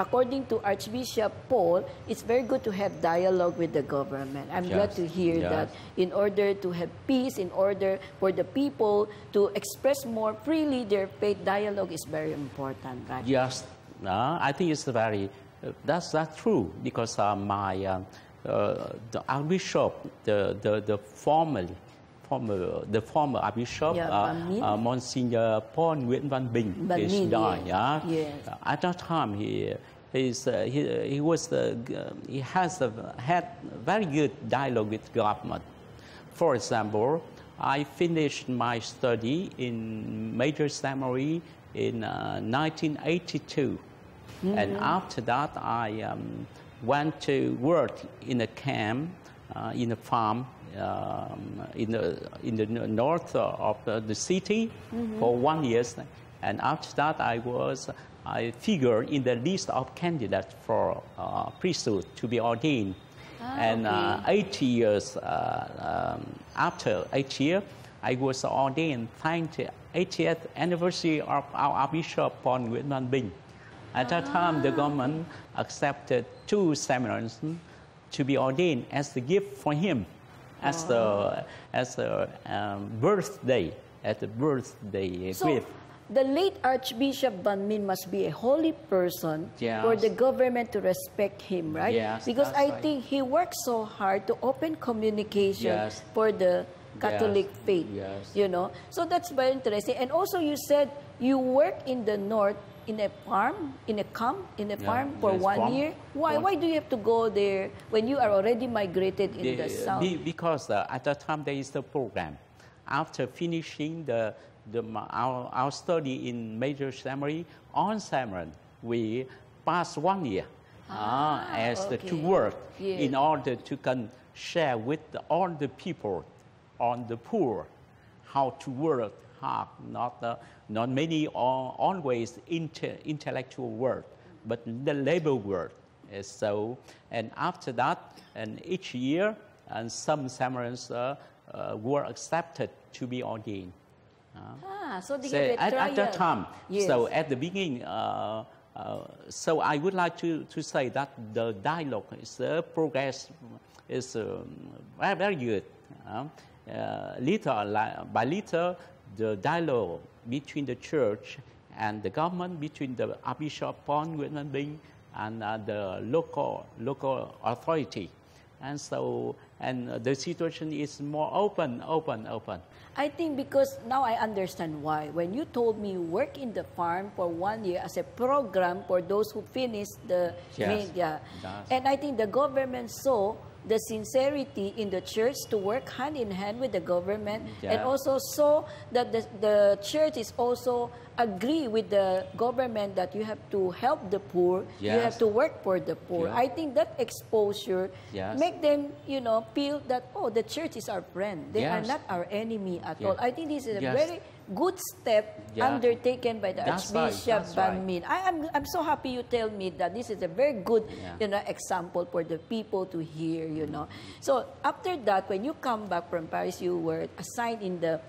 according to Archbishop Paul, it's very good to have dialogue with the government. I'm glad to hear that in order to have peace, in order for the people to express more freely their faith, dialogue is very important, right? Yes, I think it's very, that's true, because the Archbishop, the former Archbishop, Monsignor Paul Nguyễn Văn Bình, is died. At that time, he had very good dialogue with government. For example, I finished my study in Major Seminary in 1982, and after that I went to work in a camp, in a farm. In the north of the city for 1 year, and after that I figured in the list of candidates for priesthood to be ordained, and 8 years after 8 years I was ordained thanks to 80th anniversary of our Archbishop Paul Nguyễn Văn Bình. At that time the government accepted 2 seminarians to be ordained as the gift for him. As the birthday, so gift. The late Archbishop Minh must be a holy person for the government to respect him, right? Yes, because I think he worked so hard to open communication for the Catholic faith. You know, so that's very interesting. And also, you said you work in the north. In a farm, in a farm for 1 year. Why do you have to go there when you are already migrated in the south? Because at that time there is the program. After finishing our study in Major Seminary, on seminary, we pass 1 year to work in order to share with all the people, on the poor, how to work hard, not many always intellectual work, but the labor work. So, and after that, and each year, and some seminarians were accepted to be ordained. So they at that time. So at the beginning, so I would like to say that the dialogue is progress is very, very good. Little by little, the dialogue between the church and the government, between the Archbishop Paul Nguyễn Văn Bình and the local authority, and so the situation is more open. I think because now I understand why. When you told me you work in the farm for 1 year as a program for those who finish the media, and I think the government saw the sincerity in the church to work hand in hand with the government, and also saw that the church is also agree with the government that you have to help the poor, you have to work for the poor. I think that exposure make them, feel that, the church is our friend. They are not our enemy at all. I think this is a very good step undertaken by the Archbishop Minh. I'm so happy you tell me that this is a very good example for the people to hear. So after that, when you come back from Paris, you were assigned in the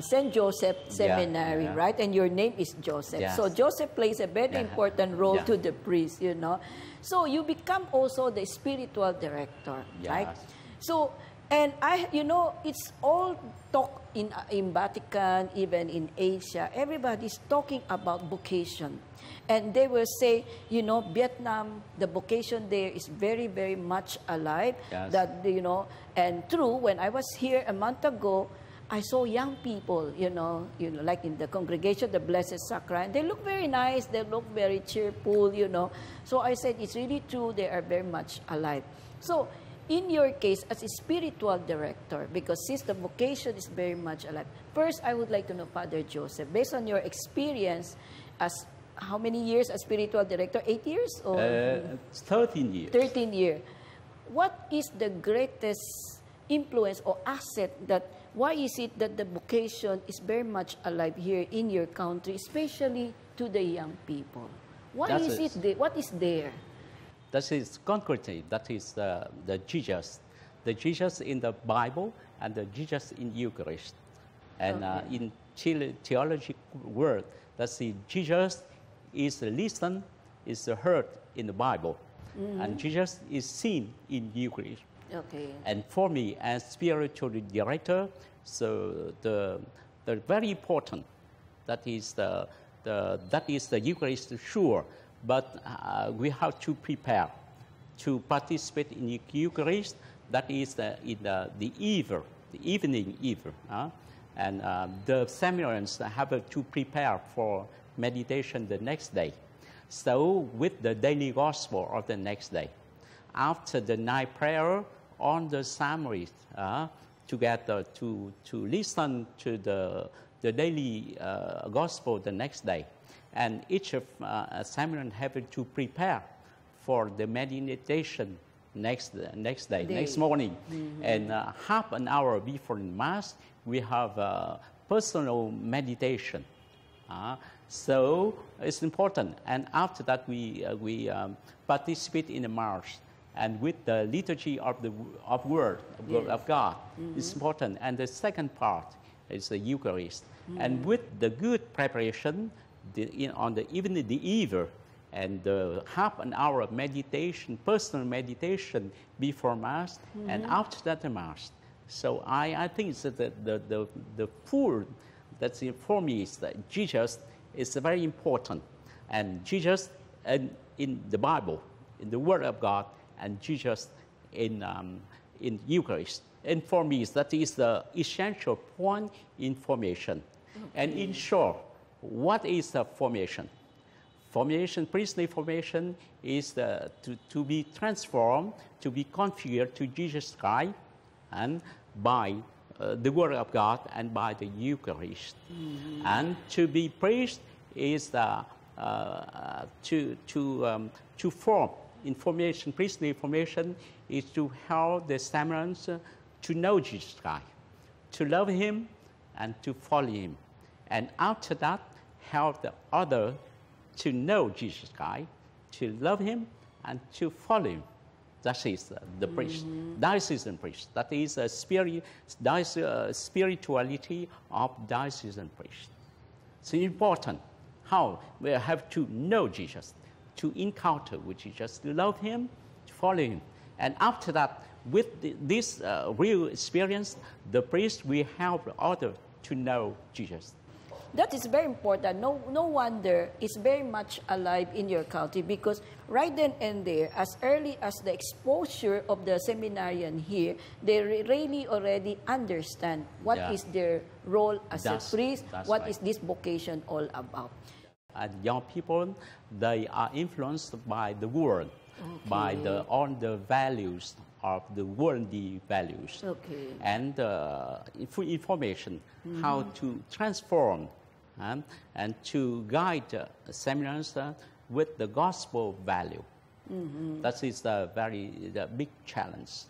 St. Joseph Seminary, right? And your name is Joseph. So Joseph plays a very important role to the priest, So you become also the spiritual director, right? So, and it's all talk in Vatican, even in Asia. Everybody's talking about vocation. And they will say, Vietnam, the vocation there is very, very much alive. That, and true, when I was here a month ago, I saw young people, like in the congregation, the Blessed Sacrament. They look very nice. They look very cheerful, So I said, it's really true. They are very much alive. So in your case, as a spiritual director, because since the vocation is very much alive, first, I would like to know, Father Joseph, based on your experience as how many years as spiritual director? 8 years? Or 13 years. 13 years. What is the greatest influence or asset that, why is it that the vocation is very much alive here in your country, especially to the young people? What is there? That is concretely, that is the Jesus in the Bible and the Jesus in Eucharist. And in theological word, that's the Jesus is listened is heard in the Bible, and Jesus is seen in Eucharist. Okay. And for me, as spiritual director, so the very important that is the Eucharist, sure, but we have to prepare to participate in the Eucharist. That is in the evening either, and the seminarians have to prepare for meditation the next day. So with the daily gospel of the next day, after the night prayer on the seminary, together to listen to the daily gospel the next day, and each of seminarian have to prepare for the meditation next morning, and half an hour before Mass we have personal meditation. So it's important, and after that we participate in the Mass, and with the liturgy of the Word of God. It's important, and the second part is the Eucharist, and with the good preparation on the evening, the eve, and the half an hour of meditation, personal meditation before Mass, and after that the Mass. So I think that the full, that's for me, is that Jesus is very important, and Jesus in the Bible, in the Word of God, and Jesus in Eucharist. And for me, that is the essential point in formation. Okay. And in short, what is the formation? Formation, priestly formation, is to be transformed, to be configured to Jesus Christ, and by the Word of God and by the Eucharist. And to be priest is to form. Information, priestly formation, is to help the seminarians to know Jesus Christ, to love Him, and to follow Him. And after that, help the other to know Jesus Christ, to love Him, and to follow Him. That is the priest, diocesan priest. That is a spirituality of diocesan priest. It's important how we have to know Jesus, to encounter with Jesus, to love Him, to follow Him. And after that, with this real experience, the priest will help others to know Jesus. That is very important. No wonder it's very much alive in your country, because right then and there, as early as the exposure of the seminarian here, they really already understand what is their role as a priest, what is this vocation all about. And young people, they are influenced by the world, by all the values of the worldly values, and information, how to transform and to guide seminarians with the gospel value. That is the big challenge.